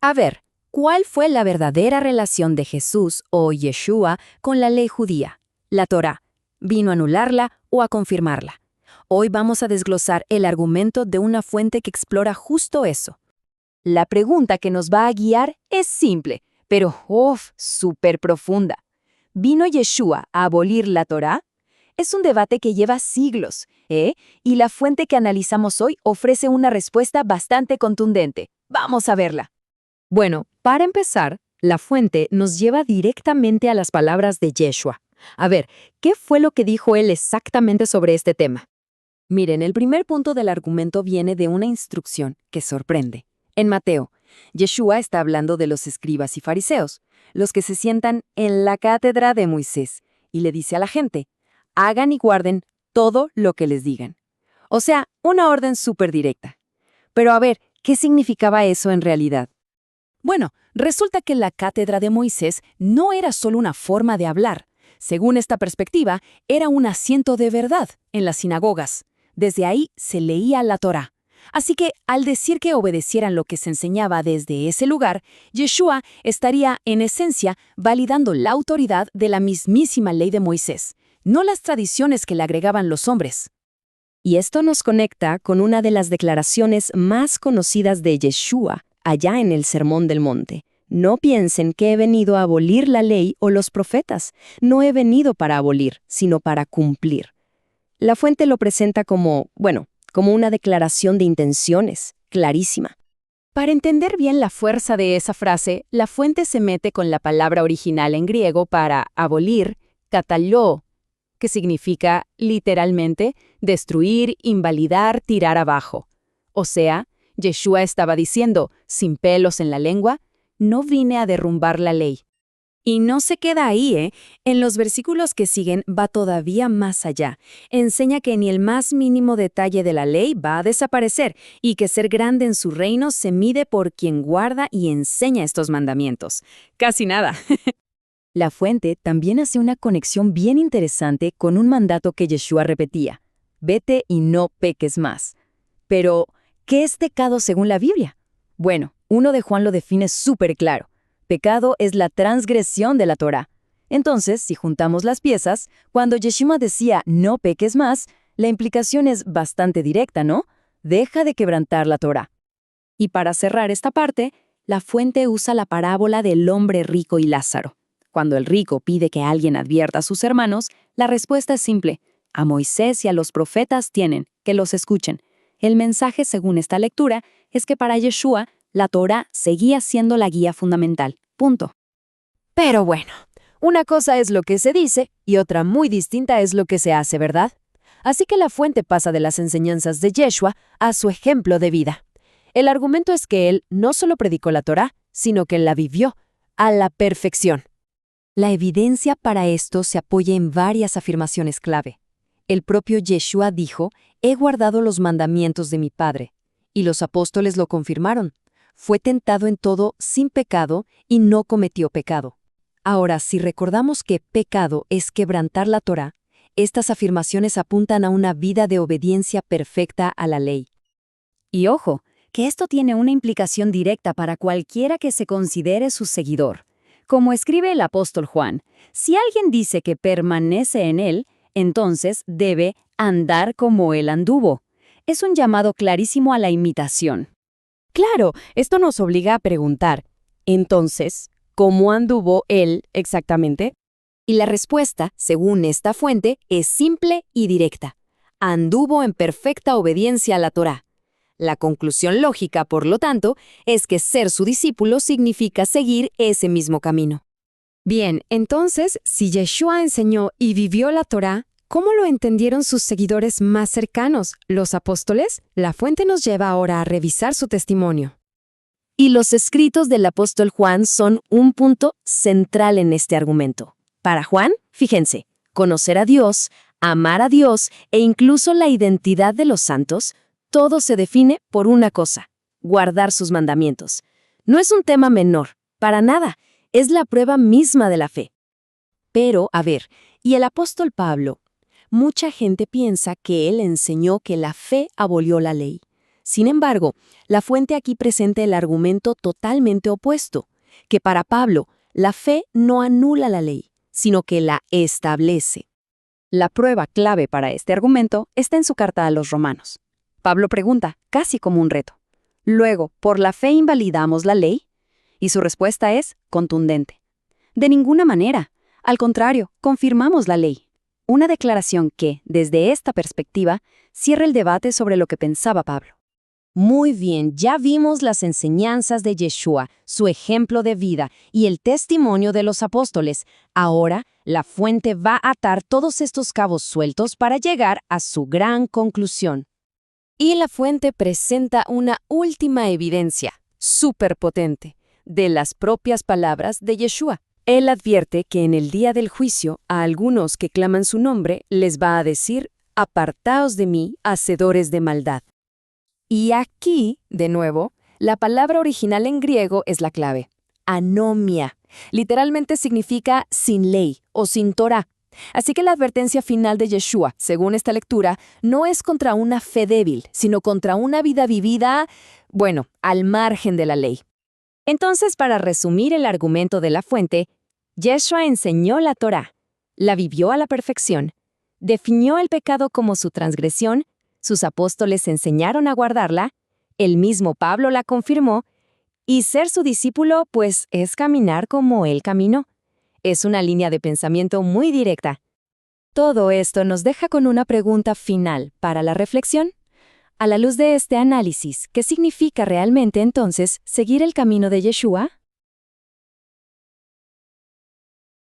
A ver, ¿cuál fue la verdadera relación de Jesús o Yeshua con la ley judía? La Torá. ¿Vino a anularla o a confirmarla? Hoy vamos a desglosar el argumento de una fuente que explora justo eso. La pregunta que nos va a guiar es simple, pero súper profunda. ¿Vino Yeshua a abolir la Torá? Es un debate que lleva siglos, y la fuente que analizamos hoy ofrece una respuesta bastante contundente. Vamos a verla. Bueno, para empezar, la fuente nos lleva directamente a las palabras de Yeshua. A ver, ¿qué fue lo que dijo él exactamente sobre este tema? Miren, el primer punto del argumento viene de una instrucción que sorprende. En Mateo, Yeshua está hablando de los escribas y fariseos, los que se sientan en la cátedra de Moisés, y le dice a la gente, hagan y guarden todo lo que les digan. O sea, una orden súper directa. Pero a ver, ¿qué significaba eso en realidad? Bueno, resulta que la cátedra de Moisés no era solo una forma de hablar. Según esta perspectiva, era un asiento de verdad en las sinagogas. Desde ahí se leía la Torá. Así que, al decir que obedecieran lo que se enseñaba desde ese lugar, Yeshua estaría, en esencia, validando la autoridad de la mismísima ley de Moisés, no las tradiciones que le agregaban los hombres. Y esto nos conecta con una de las declaraciones más conocidas de Yeshua, allá en el Sermón del Monte. No piensen que he venido a abolir la ley o los profetas. No he venido para abolir, sino para cumplir. La fuente lo presenta como una declaración de intenciones, clarísima. Para entender bien la fuerza de esa frase, la fuente se mete con la palabra original en griego para abolir, kataló, que significa, literalmente, destruir, invalidar, tirar abajo. O sea, Yeshua estaba diciendo, sin pelos en la lengua, no vine a derrumbar la ley. Y no se queda ahí, En los versículos que siguen va todavía más allá. Enseña que ni el más mínimo detalle de la ley va a desaparecer y que ser grande en su reino se mide por quien guarda y enseña estos mandamientos. Casi nada. La fuente también hace una conexión bien interesante con un mandato que Yeshua repetía. Vete y no peques más. Pero, ¿qué es pecado según la Biblia? Bueno, 1 de Juan lo define súper claro. Pecado es la transgresión de la Torá. Entonces, si juntamos las piezas, cuando Yeshua decía no peques más, la implicación es bastante directa, ¿no? Deja de quebrantar la Torá. Y para cerrar esta parte, la fuente usa la parábola del hombre rico y Lázaro. Cuando el rico pide que alguien advierta a sus hermanos, la respuesta es simple. A Moisés y a los profetas tienen, que los escuchen. El mensaje, según esta lectura, es que para Yeshua, la Torá seguía siendo la guía fundamental. Punto. Pero bueno, una cosa es lo que se dice y otra muy distinta es lo que se hace, ¿verdad? Así que la fuente pasa de las enseñanzas de Yeshua a su ejemplo de vida. El argumento es que él no solo predicó la Torá, sino que la vivió a la perfección. La evidencia para esto se apoya en varias afirmaciones clave. El propio Yeshua dijo, he guardado los mandamientos de mi Padre, y los apóstoles lo confirmaron. Fue tentado en todo sin pecado y no cometió pecado. Ahora, si recordamos que pecado es quebrantar la Torá, estas afirmaciones apuntan a una vida de obediencia perfecta a la ley. Y ojo, que esto tiene una implicación directa para cualquiera que se considere su seguidor. Como escribe el apóstol Juan, si alguien dice que permanece en él, entonces debe andar como él anduvo. Es un llamado clarísimo a la imitación. Claro, esto nos obliga a preguntar, entonces, ¿cómo anduvo él exactamente? Y la respuesta, según esta fuente, es simple y directa. Anduvo en perfecta obediencia a la Torá. La conclusión lógica, por lo tanto, es que ser su discípulo significa seguir ese mismo camino. Bien, entonces, si Yeshua enseñó y vivió la Torá, ¿cómo lo entendieron sus seguidores más cercanos, los apóstoles? La fuente nos lleva ahora a revisar su testimonio. Y los escritos del apóstol Juan son un punto central en este argumento. Para Juan, fíjense, conocer a Dios, amar a Dios e incluso la identidad de los santos, todo se define por una cosa, guardar sus mandamientos. No es un tema menor, para nada, es la prueba misma de la fe. Pero, a ver, ¿y el apóstol Pablo? Mucha gente piensa que él enseñó que la fe abolió la ley. Sin embargo, la fuente aquí presenta el argumento totalmente opuesto, que para Pablo, la fe no anula la ley, sino que la establece. La prueba clave para este argumento está en su carta a los Romanos. Pablo pregunta, casi como un reto, luego, ¿por la fe invalidamos la ley? Y su respuesta es contundente. De ninguna manera. Al contrario, confirmamos la ley. Una declaración que, desde esta perspectiva, cierra el debate sobre lo que pensaba Pablo. Muy bien, ya vimos las enseñanzas de Yeshua, su ejemplo de vida y el testimonio de los apóstoles. Ahora, la fuente va a atar todos estos cabos sueltos para llegar a su gran conclusión. Y la fuente presenta una última evidencia, superpotente, de las propias palabras de Yeshua. Él advierte que en el día del juicio a algunos que claman su nombre les va a decir, «Apartaos de mí, hacedores de maldad». Y aquí, de nuevo, la palabra original en griego es la clave. Anomia. Literalmente significa sin ley o sin Torah. Así que la advertencia final de Yeshua, según esta lectura, no es contra una fe débil, sino contra una vida vivida, al margen de la ley. Entonces, para resumir el argumento de la fuente, Yeshua enseñó la Torah, la vivió a la perfección, definió el pecado como su transgresión, sus apóstoles enseñaron a guardarla, el mismo Pablo la confirmó, y ser su discípulo, pues, es caminar como él caminó. Es una línea de pensamiento muy directa. Todo esto nos deja con una pregunta final para la reflexión. A la luz de este análisis, ¿qué significa realmente entonces seguir el camino de Yeshua?